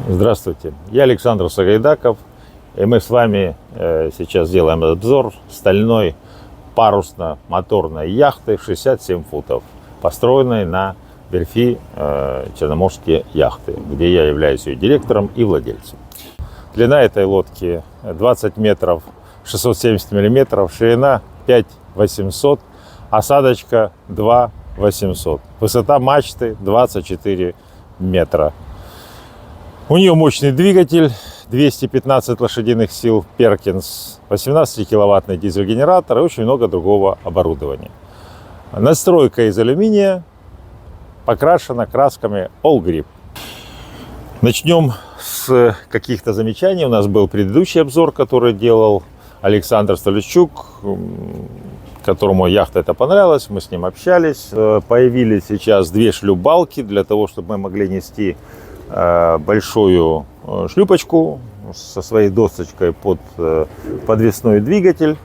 Здравствуйте, я Александр Сагайдаков, и мы с вами сейчас делаем обзор стальной парусно-моторной яхты 67 футов, построенной на верфи Черноморские яхты, где я являюсь ее директором и владельцем. Длина этой лодки 20 метров 670 миллиметров, ширина 5800, осадочка 2800, высота мачты 24 метра. У нее мощный двигатель, 215 лошадиных сил Perkins, 18-киловаттный дизель-генератор и очень много другого оборудования. Надстройка из алюминия, покрашена красками All Grip. Начнем с каких-то замечаний. У нас был предыдущий обзор, который делал Александр Столичук, которому яхта эта понравилась, мы с ним общались. Появились сейчас две шлюпбалки для того, чтобы мы могли нести большую шлюпочку со своей досточкой под подвесной двигатель.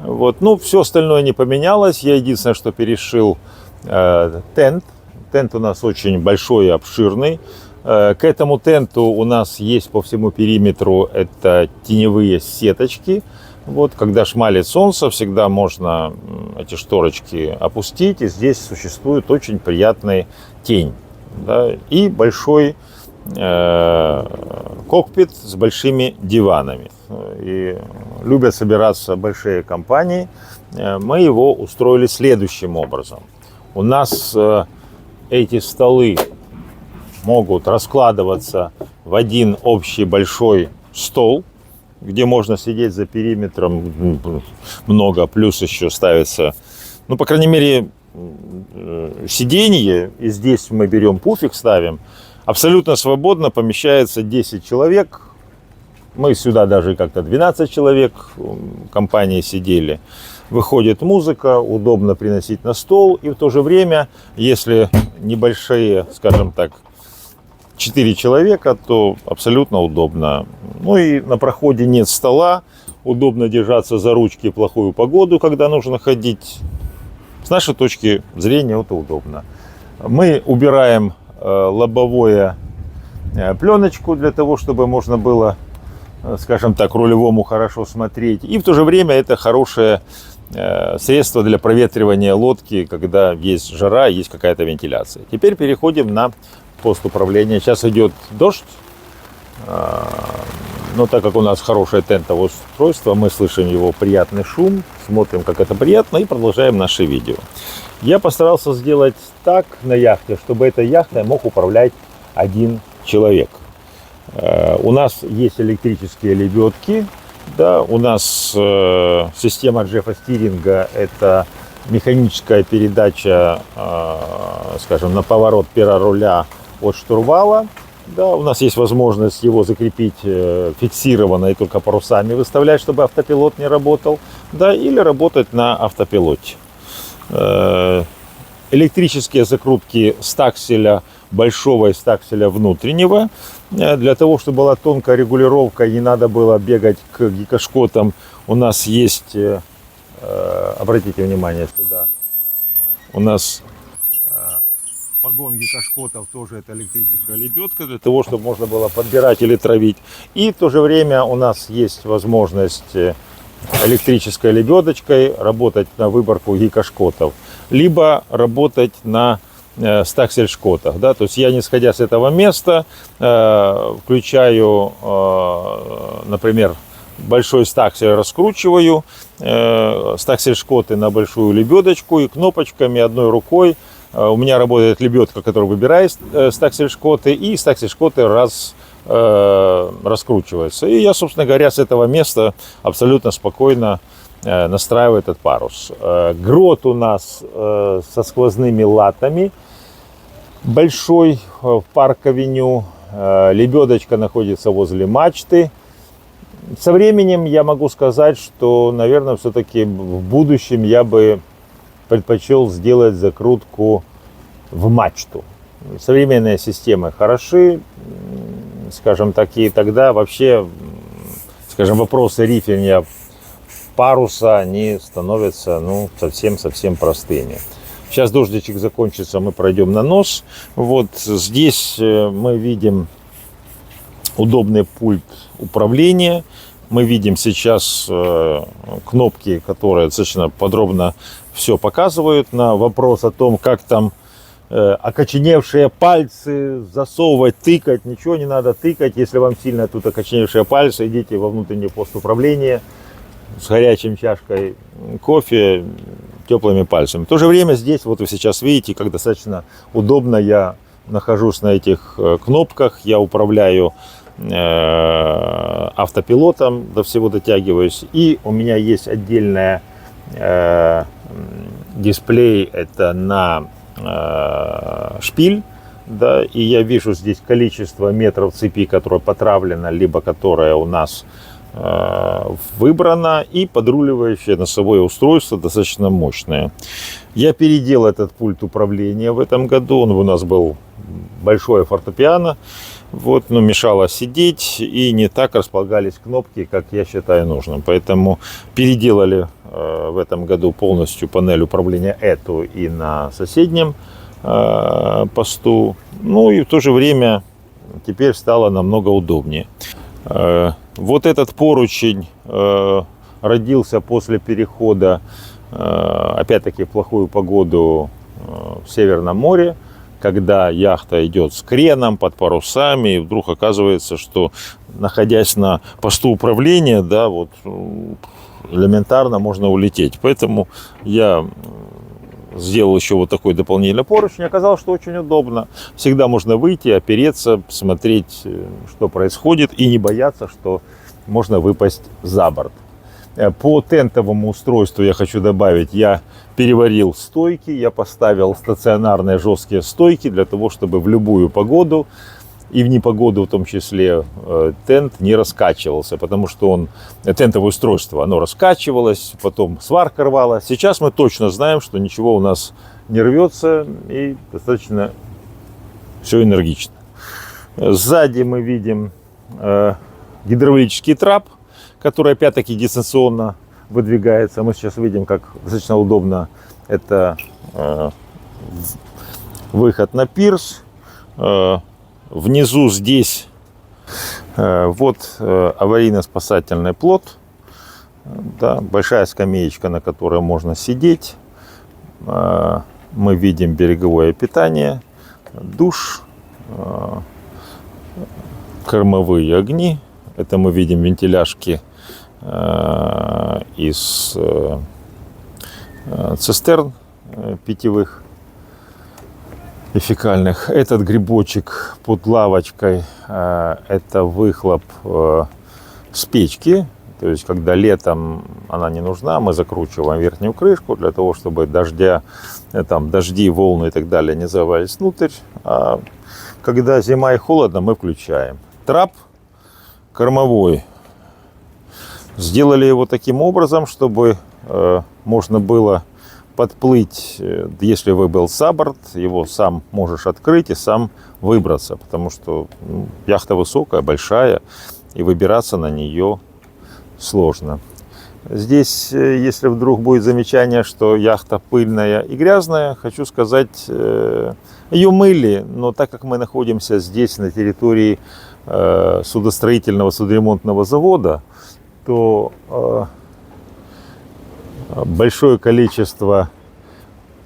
Вот. Ну, все остальное не поменялось. Я единственное, что перешил тент. Тент у нас очень большой и обширный. К этому тенту у нас есть по всему периметру это теневые сеточки. Вот, когда шмалит солнце, всегда можно эти шторочки опустить, и здесь существует очень приятная тень. Да, и большой кокпит с большими диванами. И любят собираться большие компании. Мы его устроили следующим образом. У нас эти столы могут раскладываться в один общий большой стол, где можно сидеть за периметром много, плюс еще ставится, ну, по крайней мере, сиденье, и здесь мы берем пуфик, ставим, абсолютно свободно помещается 10 человек. Мы сюда даже как-то 12 человек в компании сидели. Выходит музыка, удобно приносить на стол, и в то же время, если небольшие, скажем так, 4 человека, то абсолютно удобно. Ну и на проходе нет стола, удобно держаться за ручки в плохую погоду, когда нужно ходить. С нашей точки зрения это удобно. Мы убираем лобовую пленочку для того, чтобы можно было, скажем так, рулевому хорошо смотреть. И в то же время это хорошее средство для проветривания лодки, когда есть жара, есть какая-то вентиляция. Теперь переходим на пост управления. Сейчас идет дождь, но так как у нас хорошее тентовое устройство, мы слышим его приятный шум, смотрим, как это приятно, и продолжаем наше видео. Я постарался сделать так на яхте, чтобы этой яхтой мог управлять один человек. У нас есть электрические лебедки, да, у нас система джеффа-стиринга, это механическая передача, скажем, на поворот пера руля от штурвала. Да, у нас есть возможность его закрепить фиксированно и только парусами выставлять, чтобы автопилот не работал, да, или работать на автопилоте. Электрические закрутки стакселя большого и стакселя внутреннего. Для того, чтобы была тонкая регулировка, не надо было бегать к гикошкотам. У нас есть, обратите внимание сюда, у нас погон гикошкотов, тоже это электрическая лебедка, для того, чтобы можно было подбирать или травить. И в то же время у нас есть возможность электрической лебедочкой работать на выборку гикошкотов, либо работать на стаксель-шкотах. Да? То есть я, не сходя с этого места, включаю, например, большой стаксель, раскручиваю стаксель-шкоты на большую лебедочку, и кнопочками одной рукой у меня работает лебедка, которая выбирает стаксель-шкоты, и стаксель-шкоты раскручиваются. И я, собственно говоря, с этого места абсолютно спокойно настраиваю этот парус. Грот у нас со сквозными латами, большой в парк-авеню. Лебедочка находится возле мачты. Со временем я могу сказать, что, наверное, все-таки в будущем я бы предпочел сделать закрутку в мачту. Современные системы хороши, скажем так, и тогда вообще, скажем, вопросы рифинга паруса, они становятся, ну, совсем простыми. Сейчас дождичек закончится, мы пройдем на нос. Вот здесь мы видим удобный пульт управления. Мы видим сейчас кнопки, которые достаточно подробно все показывают. На вопрос о том, как там окоченевшие пальцы засовывать, тыкать, ничего не надо тыкать. Если вам сильно тут окоченевшие пальцы, идите во внутренний пост управления с горячим чашкой кофе, теплыми пальцами. В то же время здесь, вот вы сейчас видите, как достаточно удобно я нахожусь на этих кнопках, я управляю автопилотом, до всего дотягиваюсь, и у меня есть отдельная дисплей, это на шпиль, да, и я вижу здесь количество метров цепи, которое потравлено, либо которое у нас выбрано, и подруливающее носовое устройство достаточно мощное. Я переделал этот пульт управления в этом году, он у нас был большое фортепиано, вот, но мешало сидеть, и не так располагались кнопки, как я считаю нужным. Поэтому переделали в этом году полностью панель управления эту и на соседнем посту. Ну и в то же время теперь стало намного удобнее. Вот этот поручень родился после перехода, опять-таки, в плохую погоду в Северном море, когда яхта идет с креном, под парусами, и вдруг оказывается, что, находясь на посту управления, да, вот элементарно можно улететь. Поэтому я сделал еще вот такой дополнительный поручень. Оказалось, что очень удобно. Всегда можно выйти, опереться, смотреть, что происходит, и не бояться, что можно выпасть за борт. По тентовому устройству я хочу добавить, я переварил стойки, я поставил стационарные жесткие стойки для того, чтобы в любую погоду, и в непогоду в том числе, тент не раскачивался, потому что тентовое устройство, оно раскачивалось, потом сварка рвалась. Сейчас мы точно знаем, что ничего у нас не рвется, и достаточно все энергично. Сзади мы видим гидравлический трап, который опять-таки дистанционно выдвигается. Мы сейчас видим, как достаточно удобно это выход на пирс. Внизу здесь вот аварийно-спасательный плот, да, большая скамеечка, на которой можно сидеть. Мы видим береговое питание, душ, кормовые огни. Это мы видим вентиляшки из цистерн питьевых и фекальных. Этот грибочек под лавочкой – это выхлоп с печки. То есть, когда летом она не нужна, мы закручиваем верхнюю крышку для того, чтобы дожди, волны и так далее не завались внутрь. А когда зима и холодно, мы включаем. Трап кормовой. Сделали его таким образом, чтобы можно было подплыть, если выбыл за борт, его сам можешь открыть и сам выбраться, потому что яхта высокая, большая, и выбираться на нее сложно. Здесь, если вдруг будет замечание, что яхта пыльная и грязная, хочу сказать, ее мыли, но так как мы находимся здесь, на территории судостроительного, судоремонтного завода, то большое количество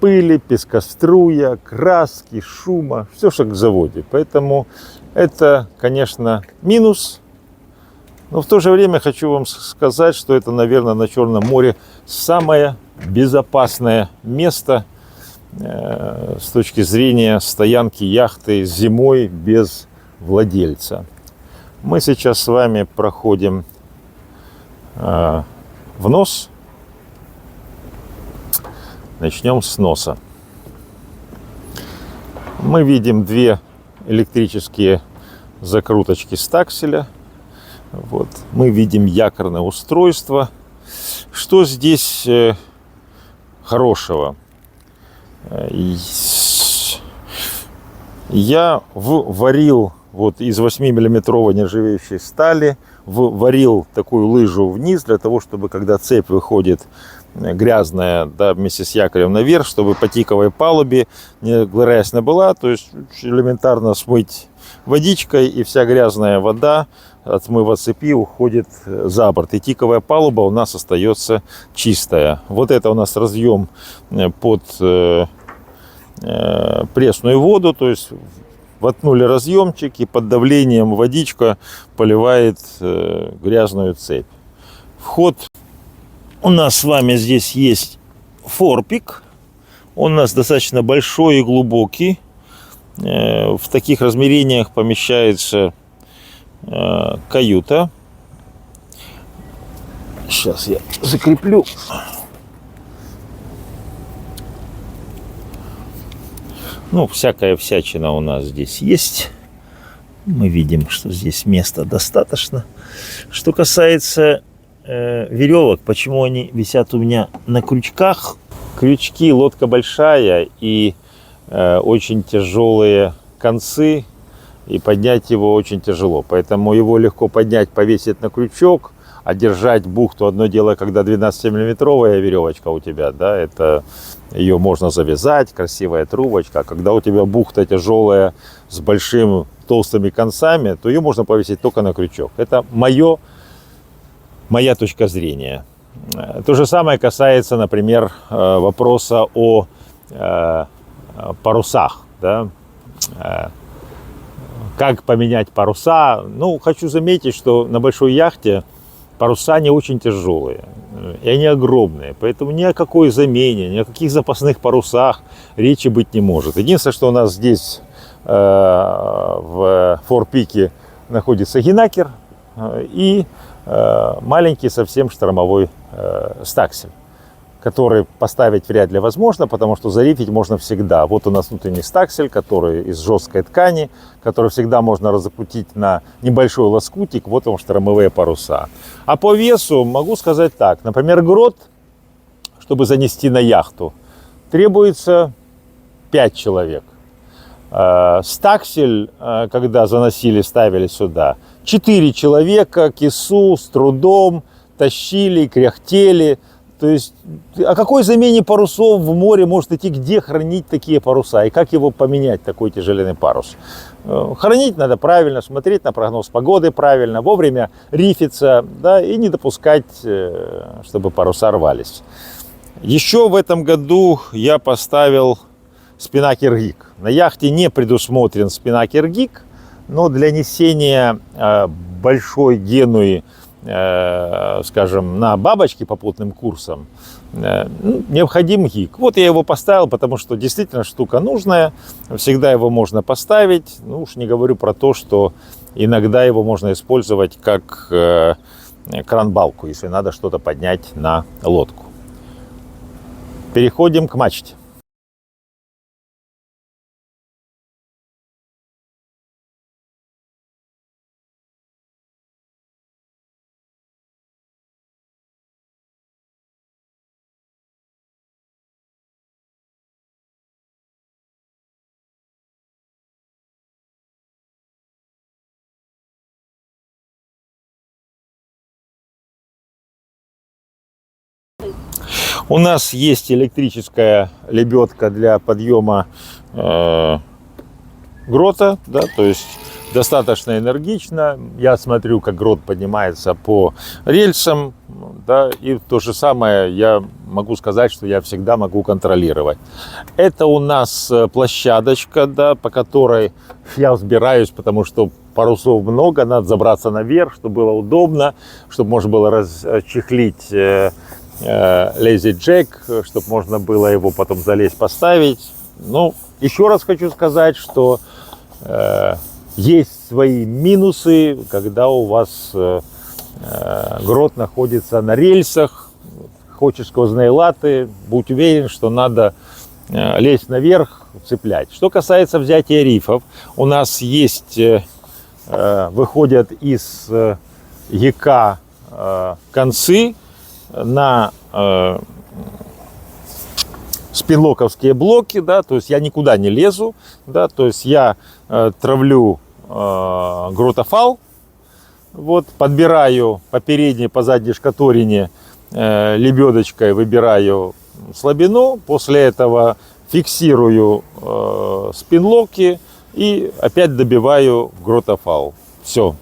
пыли, пескоструя, краски, шума, все как в заводе. Поэтому это, конечно, минус. Но в то же время хочу вам сказать, что это, наверное, на Черном море самое безопасное место с точки зрения стоянки яхты зимой без владельца. Мы сейчас с вами проходим в нос. Начнем с носа. Мы видим две электрические закруточки стакселя. Вот. Мы видим якорное устройство. Что здесь хорошего? Я варил вот из 8-миллиметровой нержавеющей стали, варил такую лыжу вниз для того, чтобы когда цепь выходит грязная, да, вместе с якорем наверх, чтобы по тиковой палубе грязь не была, то есть элементарно смыть водичкой, и вся грязная вода, отмыв цепи, уходит за борт. И тиковая палуба у нас остается чистая. Вот это у нас разъем под пресную воду, то есть воткнули разъемчик, и под давлением водичка поливает грязную цепь. Вход у нас с вами здесь есть форпик. Он у нас достаточно большой и глубокий. В таких размерениях помещается каюта. Сейчас я закреплю. Ну, всякая всячина у нас здесь есть. Мы видим, что здесь места достаточно. Что касается веревок, почему они висят у меня на крючках? Крючки, лодка большая и очень тяжелые концы, и поднять его очень тяжело. Поэтому его легко поднять, повесить на крючок, а держать бухту. Одно дело, когда 12-миллиметровая веревочка у тебя, да, это ее можно завязать, красивая трубочка. А когда у тебя бухта тяжелая с большими толстыми концами, то ее можно повесить только на крючок. Это моя точка зрения. То же самое касается, например, вопроса о парусах, да? Как поменять паруса? Ну, хочу заметить, что на большой яхте паруса не очень тяжелые, и они огромные, поэтому ни о какой замене, ни о каких запасных парусах речи быть не может. Единственное, что у нас здесь в форпике находится гинакер и маленький совсем штормовой стаксель, который поставить вряд ли возможно, потому что зарифить можно всегда. Вот у нас внутренний стаксель, который из жесткой ткани, который всегда можно разопутить на небольшой лоскутик. Вот он, штормовые паруса. А по весу могу сказать так. Например, грот, чтобы занести на яхту, требуется 5 человек. Стаксель, когда заносили, ставили сюда, 4 человека, кису с трудом тащили, кряхтели. То есть о какой замене парусов в море может идти, где хранить такие паруса и как его поменять, такой тяжеленный парус? Хранить надо правильно, смотреть на прогноз погоды правильно, вовремя рифиться, да, и не допускать, чтобы паруса рвались. Еще в этом году я поставил спинакер-гик. На яхте не предусмотрен спинакер-гик, но для несения большой генуи, скажем, на бабочке попутным курсом, необходим гик. Вот я его поставил, потому что действительно штука нужная, всегда его можно поставить. Ну уж не говорю про то, что иногда его можно использовать как кран-балку, если надо что-то поднять на лодку. Переходим к мачте. У нас есть электрическая лебедка для подъема грота, да, то есть достаточно энергично. Я смотрю, как грот поднимается по рельсам, да, и то же самое я могу сказать, что я всегда могу контролировать. Это у нас площадочка, да, по которой я взбираюсь, потому что парусов много, надо забраться наверх, чтобы было удобно, чтобы можно было расчехлить лейзи джек, чтобы можно было его потом залезть, поставить. Ну, еще раз хочу сказать, что есть свои минусы, когда у вас грот находится на рельсах, хочешь сквозные латы, будь уверен, что надо лезть наверх, цеплять. Что касается взятия рифов, у нас есть, выходят из яка концы на спинлоковские блоки, да, то есть я никуда не лезу, да, то есть я травлю гротофал, вот, подбираю по передней, по задней шкаторине лебедочкой выбираю слабину, после этого фиксирую спинлоки и опять добиваю в гротофал. Все.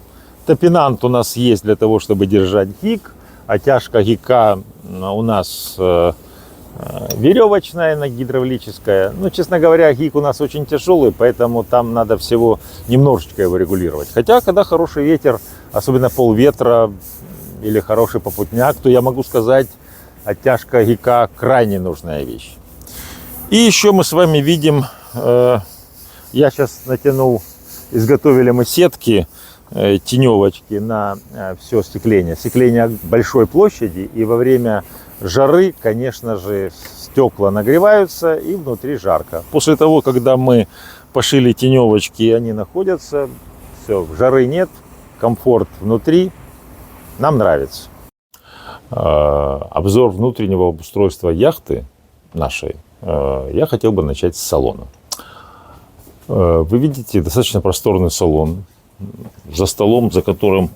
Топинант у нас есть для того, чтобы держать гик, а тяжка гика у нас веревочная, она гидравлическая. Ну, честно говоря, гик у нас очень тяжелый, поэтому там надо всего немножечко его регулировать. Хотя, когда хороший ветер, особенно полветра или хороший попутняк, то я могу сказать, оттяжка гика крайне нужная вещь. И еще мы с вами видим, я сейчас натянул, изготовили мы сетки, теневочки на все остекление. Остекление большой площади, и во время жары, конечно же, стекла нагреваются и внутри жарко. После того, когда мы пошили теневочки, они находятся, все, жары нет, комфорт внутри, нам нравится. Обзор внутреннего устройства яхты нашей я хотел бы начать с салона. Вы видите достаточно просторный салон, за столом, за которым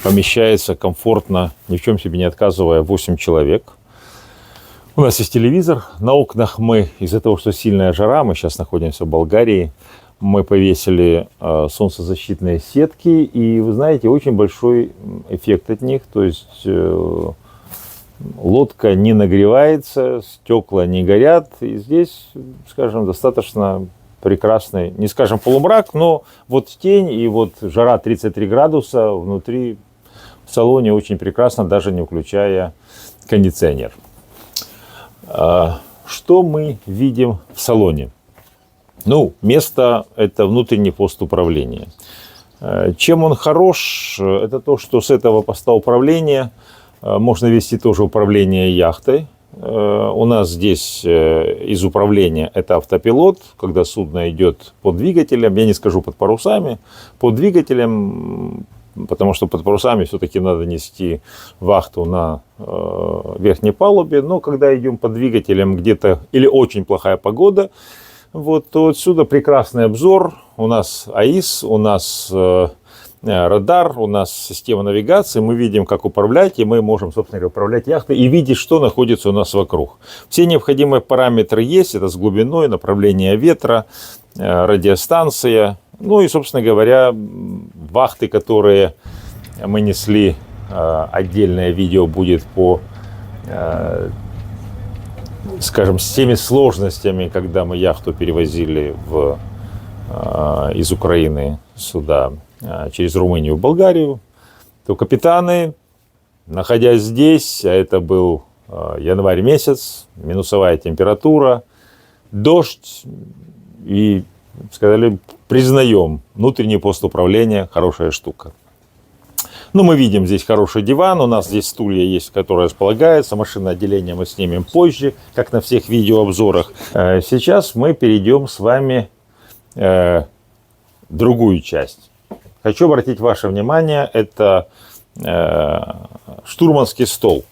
помещается комфортно, ни в чем себе не отказывая, 8 человек. У нас есть телевизор. На окнах мы, из-за того, что сильная жара, мы сейчас находимся в Болгарии, мы повесили солнцезащитные сетки. И вы знаете, очень большой эффект от них. То есть лодка не нагревается, стекла не горят. И здесь, скажем, достаточно прекрасный, не скажем полумрак, но вот тень и вот жара 33 градуса внутри в салоне очень прекрасно, даже не включая кондиционер. Что мы видим в салоне? Ну, место – это внутренний пост управления. Чем он хорош? Это то, что с этого поста управления можно вести тоже управление яхтой. У нас здесь из управления это автопилот, когда судно идет под двигателем, я не скажу под парусами, под двигателем, потому что под парусами все-таки надо нести вахту на верхней палубе, но когда идем под двигателем где-то или очень плохая погода, вот, то отсюда прекрасный обзор, у нас АИС, у нас радар, у нас система навигации, мы видим, как управлять, и мы можем, собственно говоря, управлять яхтой и видеть, что находится у нас вокруг. Все необходимые параметры есть, это с глубиной, направление ветра, радиостанция, ну и, собственно говоря, вахты, которые мы несли, отдельное видео будет по, скажем, с теми сложностями, когда мы яхту перевозили из Украины сюда, через Румынию в Болгарию, то капитаны, находясь здесь, а это был январь месяц, минусовая температура, дождь, и сказали, признаем, внутренний пост управления хорошая штука. Ну, мы видим здесь хороший диван, у нас здесь стулья есть, которые располагаются, машинное отделение мы снимем позже, как на всех видеообзорах. Сейчас мы перейдем с вами в другую часть. Хочу обратить ваше внимание, это штурманский стол.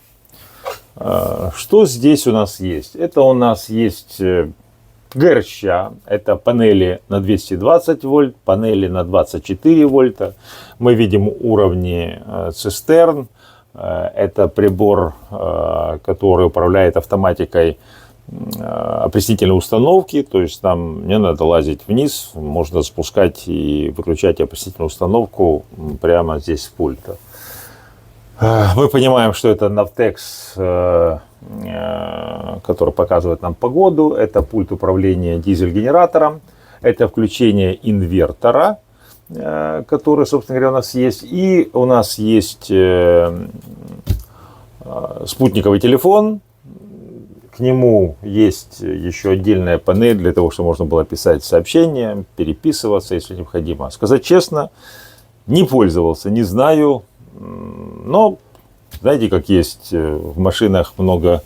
Что здесь у нас есть? Это у нас есть ГРЩ, это панели на 220 вольт, панели на 24 вольта. Мы видим уровни цистерн. Это прибор, который управляет автоматикой опреснительной установки, то есть нам не надо лазить вниз, можно спускать и выключать опреснительную установку прямо здесь с пульта. Мы понимаем, что это Navtex, который показывает нам погоду, это пульт управления дизель-генератором, это включение инвертора, который, собственно говоря, у нас есть, и у нас есть спутниковый телефон. К нему есть еще отдельная панель для того, чтобы можно было писать сообщения, переписываться, если необходимо. Сказать честно, не пользовался, не знаю, но знаете, как есть в машинах много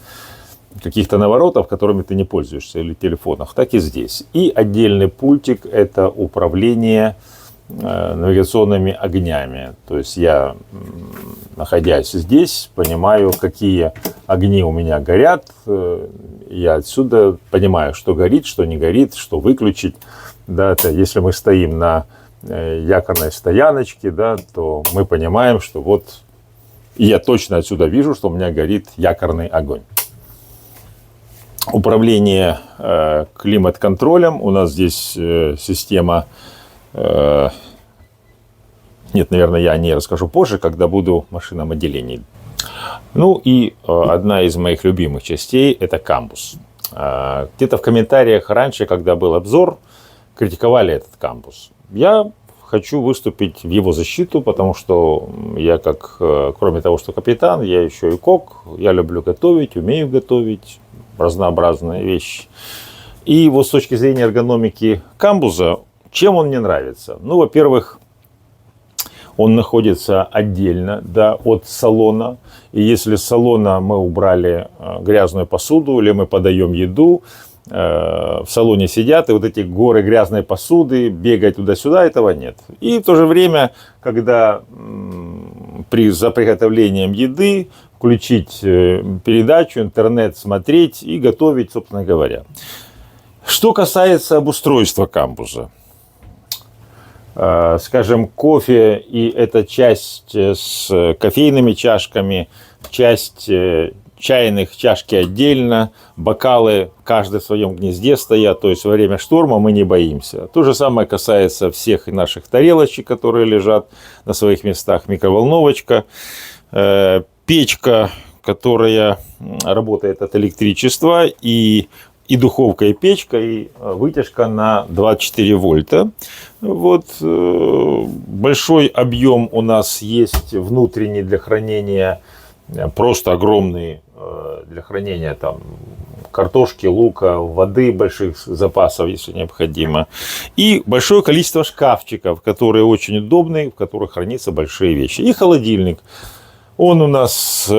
каких-то наворотов, которыми ты не пользуешься, или телефонах, так и здесь. И отдельный пультик – это управление навигационными огнями. То есть я, находясь здесь, понимаю, какие огни у меня горят. Я отсюда понимаю, что горит, что не горит, что выключить. Да, это если мы стоим на якорной стояночке, да, то мы понимаем, что вот И я точно отсюда вижу, что у меня горит якорный огонь. Управление климат-контролем. У нас здесь система... Нет, наверное, я о ней расскажу позже, когда буду в машинном отделении. Ну и одна из моих любимых частей – это камбус. Где-то в комментариях раньше, когда был обзор, критиковали этот камбус. Я хочу выступить в его защиту, потому что я, кроме того, что капитан, я еще и кок. Я люблю готовить, умею готовить разнообразные вещи. И вот с точки зрения эргономики камбуза, чем он мне нравится? Ну, во-первых, он находится отдельно, да, от салона. И если с салона мы убрали грязную посуду или мы подаем еду, в салоне сидят, и вот эти горы грязной посуды, бегать туда-сюда, этого нет. И в то же время, когда за приготовлением еды включить передачу, интернет, смотреть и готовить, собственно говоря. Что касается обустройства камбуза. Скажем, кофе и эта часть с кофейными чашками, часть чайных, чашки отдельно, бокалы каждый в своем гнезде стоят, то есть во время шторма мы не боимся. То же самое касается всех наших тарелочек, которые лежат на своих местах, микроволновочка, печка, которая работает от электричества, и духовка, и печка, и вытяжка на 24 вольта. Вот, большой объем у нас есть внутренний для хранения, просто огромный для хранения там картошки, лука, воды, больших запасов, если необходимо. И большое количество шкафчиков, которые очень удобны, в которых хранятся большие вещи. И холодильник. Он у нас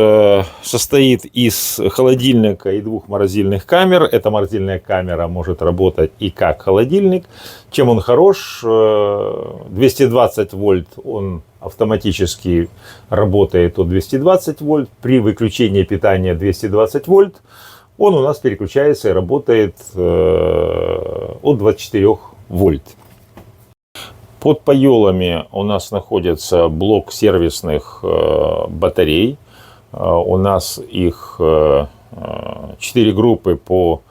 состоит из холодильника и 2 морозильных камер. Эта морозильная камера может работать и как холодильник. Чем он хорош? 220 вольт он автоматически работает от 220 вольт. При выключении питания 220 вольт он у нас переключается и работает от 24 вольт. Под поелами у нас находится блок сервисных батарей. У нас их 4 группы по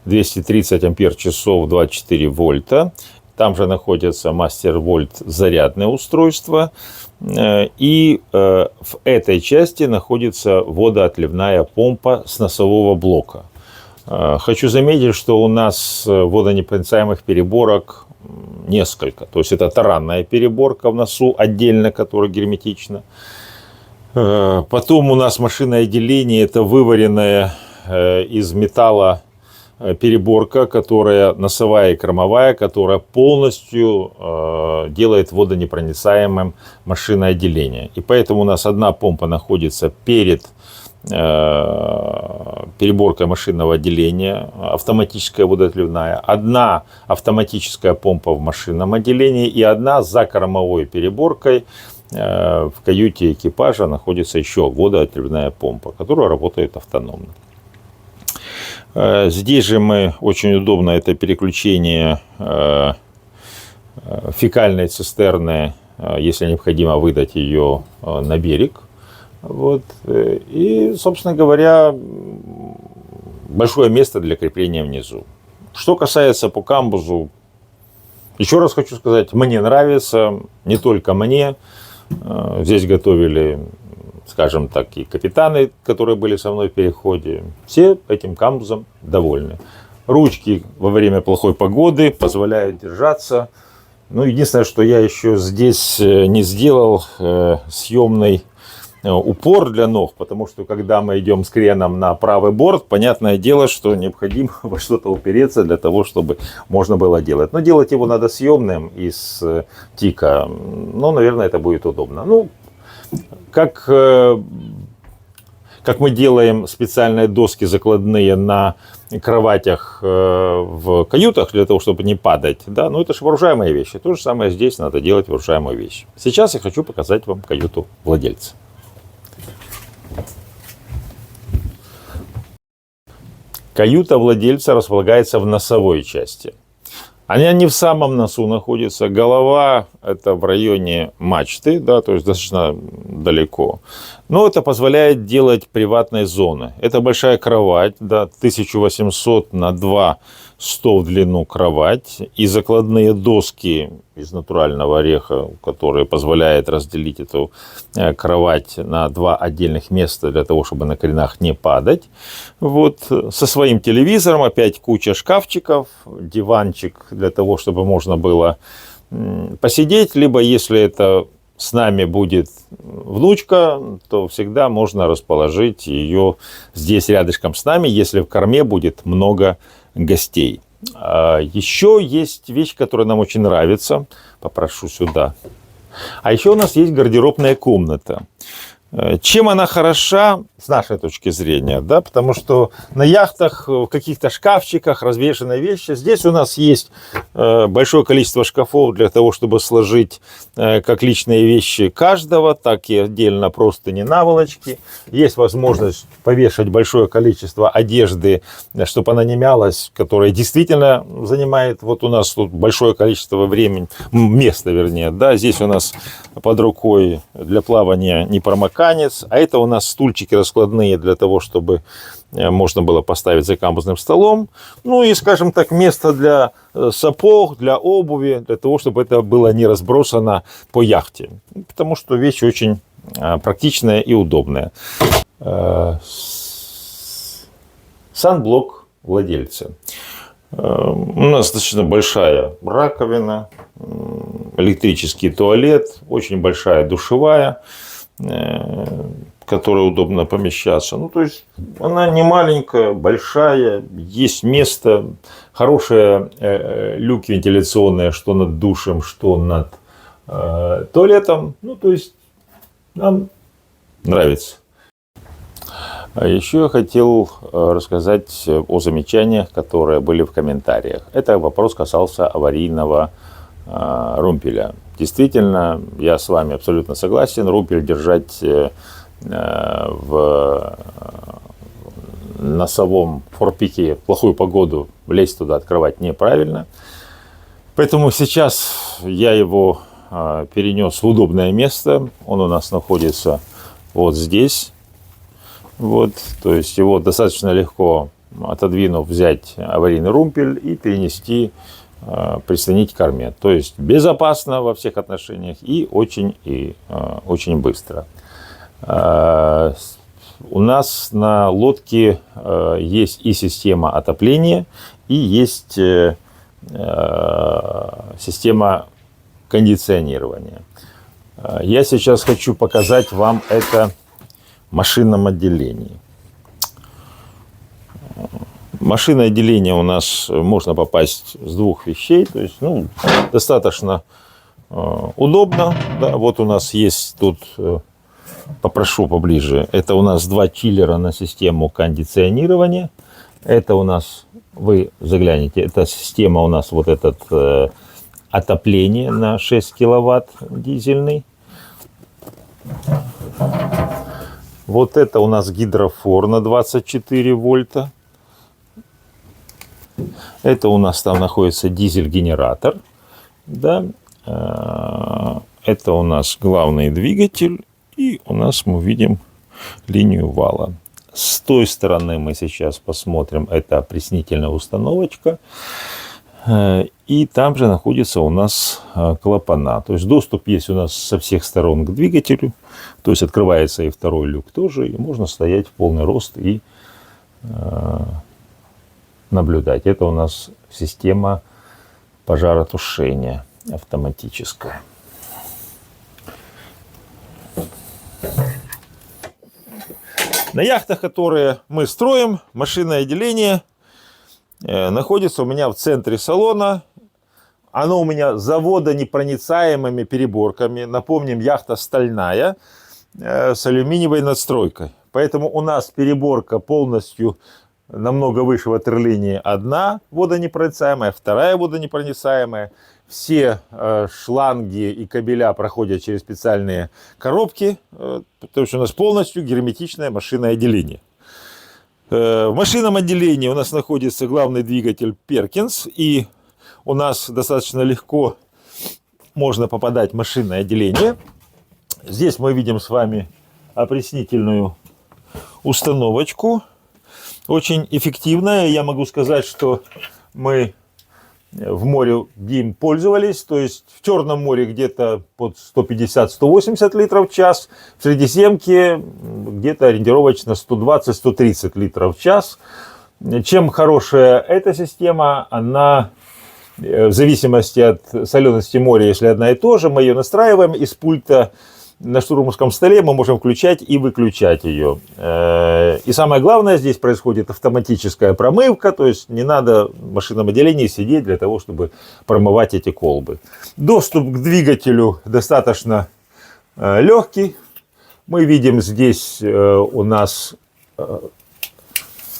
230 ампер-часов 24 вольта. Там же находится мастер-вольт зарядное устройство. И в этой части находится водоотливная помпа с носового блока. Хочу заметить, что у нас водонепроницаемых переборок несколько. То есть это таранная переборка в носу отдельно, которая герметична. Потом у нас машинное отделение, это вываренная из металла переборка, которая носовая и кормовая, которая полностью делает водонепроницаемым машинное отделение. И поэтому у нас одна помпа находится перед переборкой машинного отделения, автоматическая водоотливная, одна автоматическая помпа в машинном отделении и одна за кормовой переборкой в каюте экипажа находится еще водоотливная помпа, которая работает автономно. Здесь же очень удобно это переключение фекальной цистерны, если необходимо выдать ее на берег. Вот. И, собственно говоря, большое место для крепления внизу. Что касается по камбузу, еще раз хочу сказать, мне нравится, не только мне. Здесь готовили, скажем так, и капитаны, которые были со мной в переходе. Все этим камбузом довольны. Ручки во время плохой погоды позволяют держаться. Ну, единственное, что я еще здесь не сделал съемный упор для ног, потому что когда мы идем с креном на правый борт, понятное дело, что необходимо во что-то упереться для того, чтобы можно было делать. Но делать его надо съемным из тика. Ну, наверное, это будет удобно. Ну, как мы делаем специальные доски закладные на кроватях в каютах для того, чтобы не падать, да, ну это же вооружаемые вещи. То же самое здесь надо делать вооружаемую вещь. Сейчас я хочу показать вам каюту владельца. Каюта владельца располагается в носовой части. Она не в самом носу находится. Голова это в районе мачты, да, то есть достаточно далеко. Но это позволяет делать приватные зоны. Это большая кровать, да, 1800 на 200 в длину кровать. И закладные доски из натурального ореха, которые позволяют разделить эту кровать на 2 отдельных места для того, чтобы на коренах не падать. Вот. Со своим телевизором, опять куча шкафчиков, диванчик для того, чтобы можно было посидеть, либо если это с нами будет внучка, то всегда можно расположить ее здесь рядышком с нами, если в корме будет много гостей. Еще есть вещь, которая нам очень нравится. Попрошу сюда. А еще у нас есть гардеробная комната. Чем она хороша с нашей точки зрения, да, потому что на яхтах в каких-то шкафчиках развешаны вещи. Здесь у нас есть большое количество шкафов для того, чтобы сложить как личные вещи каждого, так и отдельно простыни, наволочки. Есть возможность повешать большое количество одежды, чтобы она не мялась, которая действительно занимает вот у нас тут большое количество времени, места вернее, да. Здесь у нас под рукой для плавания непромоканец, а это у нас стульчики раскладные для того, чтобы можно было поставить за камбузным столом. Ну и, скажем так, место для сапог, для обуви, для того, чтобы это было не разбросано по яхте. Потому что вещь очень практичная и удобная. Санблок владельца. У нас достаточно большая раковина, электрический туалет, очень большая душевая, в которой удобно помещаться. Ну, то есть она не маленькая, большая, есть место, хорошие люки вентиляционные, что над душем, что над туалетом. Ну, то есть нам нравится. А еще я хотел рассказать о замечаниях, которые были в комментариях. Это вопрос касался аварийного румпеля. Действительно, я с вами абсолютно согласен. Румпель держать в носовом форпике в плохую погоду, влезть туда, открывать неправильно. Поэтому сейчас я его перенес в удобное место. Он у нас находится вот здесь. Вот, то есть его достаточно легко, отодвинув, взять аварийный румпель и перенести, прислонить к корме. То есть безопасно во всех отношениях и очень быстро. У нас на лодке есть и система отопления, и есть система кондиционирования. Я сейчас хочу показать вам это в машинном отделении. Машинное отделение у нас можно попасть с двух вещей, то есть достаточно удобно. Да, вот у нас есть тут, попрошу поближе, это у нас 2 чиллера на систему кондиционирования. Это у нас, вы загляните, это система у нас вот этот отопление на 6 киловатт дизельный. Вот это у нас гидрофор на 24 вольта. Это у нас там находится дизель-генератор. Да. Это у нас главный двигатель. И у нас мы видим линию вала. С той стороны мы сейчас посмотрим. Это опреснительная установочка. И там же находится у нас клапана. То есть доступ есть у нас со всех сторон к двигателю. То есть открывается и второй люк тоже. И можно стоять в полный рост и наблюдать. Это у нас система пожаротушения автоматическая. На яхтах, которые мы строим, машинное отделение находится у меня в центре салона. Оно у меня с заводонепроницаемыми переборками. Напомним, яхта стальная с алюминиевой надстройкой. Поэтому у нас переборка полностью намного выше ватерлинии. Одна водонепроницаемая, вторая водонепроницаемая. Все шланги и кабеля проходят через специальные коробки. Потому что у нас полностью герметичное машинное отделение. В машинном отделении у нас находится главный двигатель Perkins. И у нас достаточно легко можно попадать в машинное отделение. Здесь мы видим с вами опреснительную установочку. Очень эффективная. Я могу сказать, что мы в море им пользовались. То есть в Черном море где-то под 150-180 литров в час. В Средиземке где-то ориентировочно 120-130 литров в час. Чем хорошая эта система, она в зависимости от солености моря, если одна и та же, мы ее настраиваем из пульта. На штурманском столе мы можем включать и выключать ее. И самое главное, здесь происходит автоматическая промывка, то есть не надо в машинном отделении сидеть для того, чтобы промывать эти колбы. Доступ к двигателю достаточно легкий. Мы видим здесь у нас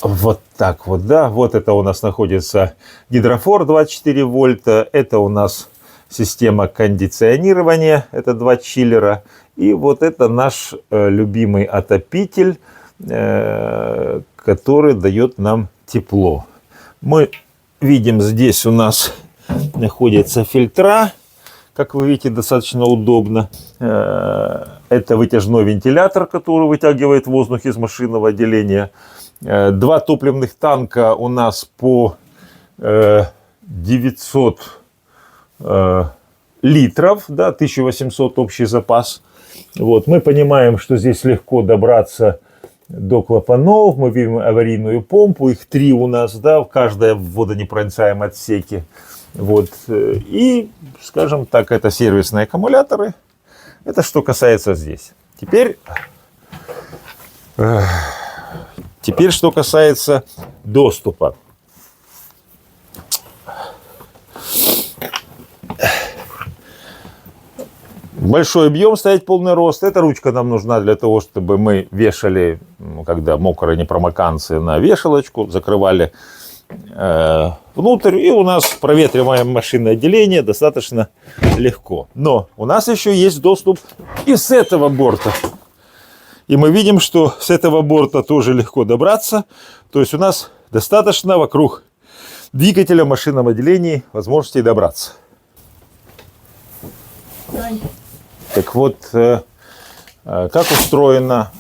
вот так вот, да, вот это у нас находится гидрофор 24 вольта, это у нас система кондиционирования, это 2 чиллера. И вот это наш любимый отопитель, который дает нам тепло. Мы видим, здесь у нас находятся фильтра, как вы видите, достаточно удобно. Это вытяжной вентилятор, который вытягивает воздух из машинного отделения. 2 топливных танка у нас по 900 литров, да, 1800 общий запас. Вот, мы понимаем, что здесь легко добраться до клапанов. Мы видим аварийную помпу, их 3 у нас, да, в каждой водонепроницаемом отсеке. Вот, и, скажем так, это сервисные аккумуляторы. Это что касается здесь. Теперь что касается доступа. Большой объем, стоять полный рост. Эта ручка нам нужна для того, чтобы мы вешали, когда мокрые непромоканцы, на вешалочку, закрывали внутрь. И у нас проветриваемое машинное отделение достаточно легко. Но у нас еще есть доступ и с этого борта. И мы видим, что с этого борта тоже легко добраться. То есть у нас достаточно вокруг двигателя в машинном отделении возможностей добраться. Так вот, как устроено,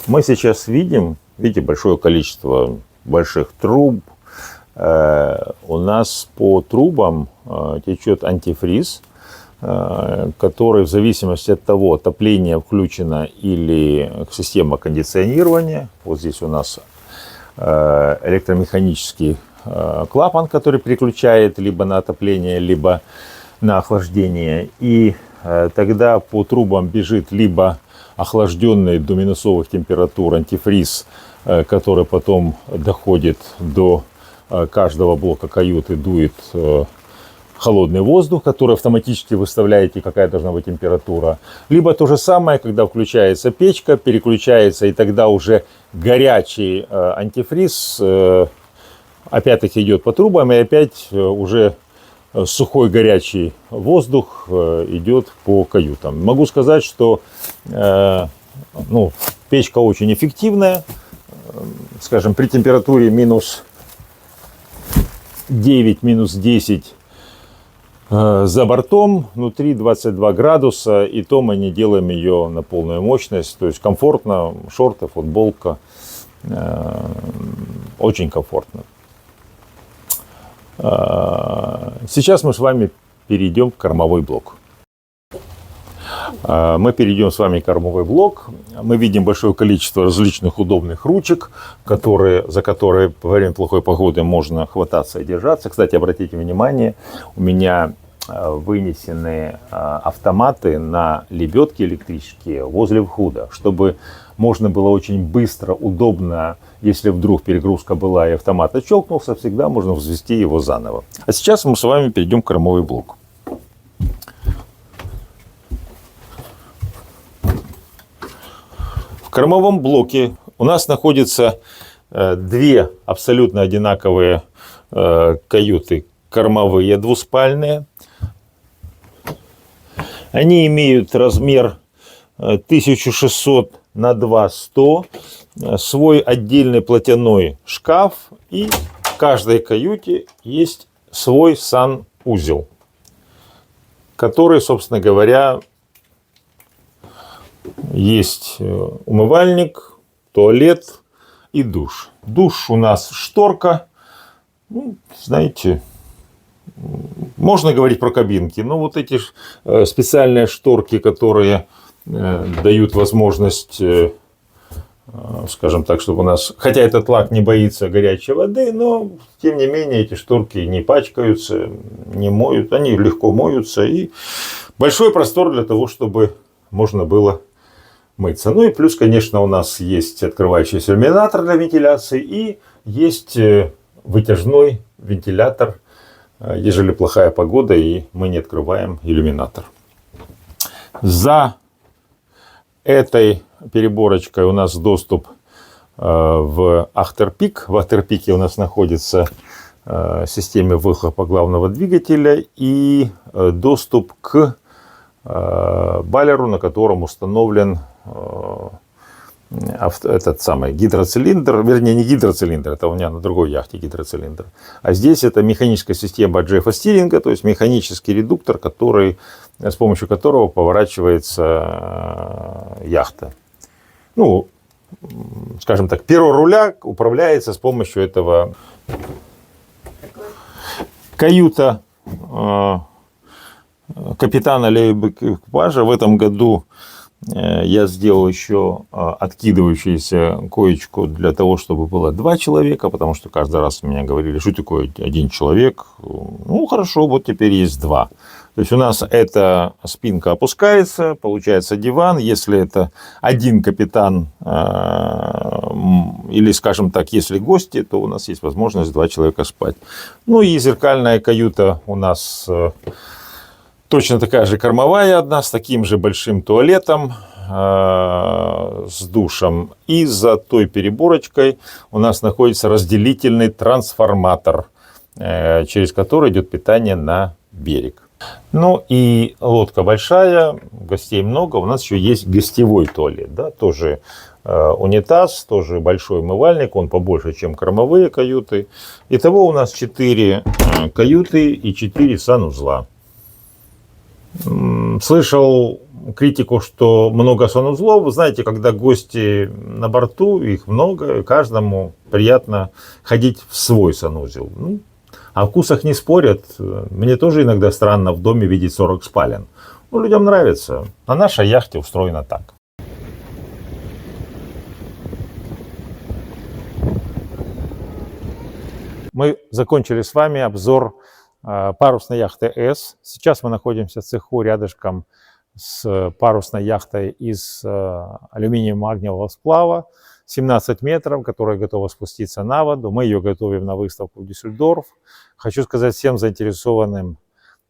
мы сейчас видим, видите, большое количество больших труб. У нас по трубам течет антифриз, который в зависимости от того, отопление включено или система кондиционирования. Вот здесь у нас электромеханический клапан, который переключает либо на отопление, либо на охлаждение. И тогда по трубам бежит либо охлажденный до минусовых температур антифриз, который потом доходит до каждого блока каюты, дует холодный воздух, который автоматически выставляете, какая должна быть температура. Либо то же самое, когда включается печка, переключается, и тогда уже горячий антифриз опять-таки идет по трубам, и опять уже сухой горячий воздух идет по каютам. Могу сказать, что печка очень эффективная. Скажем, при температуре минус 9, минус 10 за бортом, внутри 22 градуса, и то мы не делаем ее на полную мощность. То есть комфортно, шорты, футболка, очень комфортно. Сейчас мы с вами перейдем в кормовой блок. Мы перейдем с вами в кормовой блок. Мы видим большое количество различных удобных ручек, за которые во время плохой погоды можно хвататься и держаться. Кстати, обратите внимание, у меня вынесены автоматы на лебедки электрические возле входа, чтобы можно было очень быстро, удобно, если вдруг перегрузка была и автомат отщелкнулся, всегда можно взвести его заново. А сейчас мы с вами перейдем в кормовой блок. В кормовом блоке у нас находятся 2 абсолютно одинаковые каюты, кормовые двуспальные. Они имеют размер 1600 на 2100, свой отдельный платяной шкаф, и в каждой каюте есть свой санузел, который, собственно говоря, Есть умывальник, туалет и душ. Душ у нас шторка. Ну, знаете, можно говорить про кабинки, но вот эти специальные шторки, которые дают возможность, скажем так, чтобы у нас, хотя этот лак не боится горячей воды, но тем не менее эти шторки не пачкаются, не моют, они легко моются, и большой простор для того, чтобы можно было мыться. Ну и плюс, конечно, у нас есть открывающийся иллюминатор для вентиляции и есть вытяжной вентилятор, ежели плохая погода и мы не открываем иллюминатор. За этой переборочкой у нас доступ в Ахтерпик. В Ахтерпике у нас находится система выхлопа главного двигателя и доступ к баллеру, на котором установлен этот самый гидроцилиндр, вернее не гидроцилиндр, это у меня на другой яхте гидроцилиндр, а здесь это механическая система Джеффа Стиринга, то есть механический редуктор, с помощью которого поворачивается яхта. Ну, скажем так, перо руля управляется с помощью этого. Каюта капитана экипажа. В этом году я сделал еще откидывающуюся коечку для того, чтобы было 2 человека, потому что каждый раз меня говорили, что такое 1 человек. Ну, хорошо, вот теперь есть 2. То есть у нас эта спинка опускается, получается диван. Если это один капитан или, скажем так, если гости, то у нас есть возможность 2 человека спать. Ну и зеркальная каюта у нас точно такая же кормовая одна, с таким же большим туалетом, с душем. И за той переборочкой у нас находится разделительный трансформатор, через который идет питание на берег. Ну и лодка большая, гостей много. У нас еще есть гостевой туалет, да, тоже унитаз, тоже большой умывальник, он побольше, чем кормовые каюты. Итого у нас 4 каюты и 4 санузла. Слышал критику, что много санузлов. Вы знаете, когда гости на борту, их много, и каждому приятно ходить в свой санузел. Ну, о вкусах не спорят. Мне тоже иногда странно в доме видеть 40 спален. Ну, людям нравится. На нашей яхте устроено так. Мы закончили с вами обзор парусной яхты С. Сейчас мы находимся в цеху рядышком с парусной яхтой из алюминиево-магниевого сплава 17 метров, которая готова спуститься на воду. Мы ее готовим на выставку в Дюссельдорф. Хочу сказать всем заинтересованным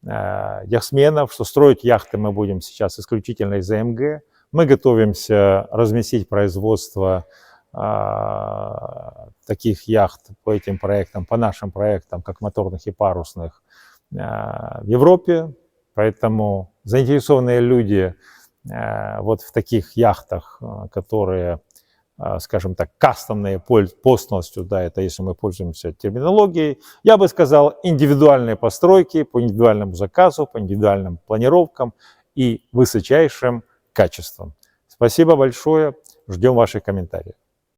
яхтсменам, что строить яхты мы будем сейчас исключительно из АМГ. Мы готовимся разместить производство таких яхт по этим проектам, по нашим проектам, как моторных и парусных, в Европе. Поэтому заинтересованные люди вот в таких яхтах, которые, скажем так, кастомные полностью, да, это если мы пользуемся терминологией, я бы сказал, индивидуальные постройки по индивидуальному заказу, по индивидуальным планировкам и высочайшим качеством. Спасибо большое, ждем ваших комментариев.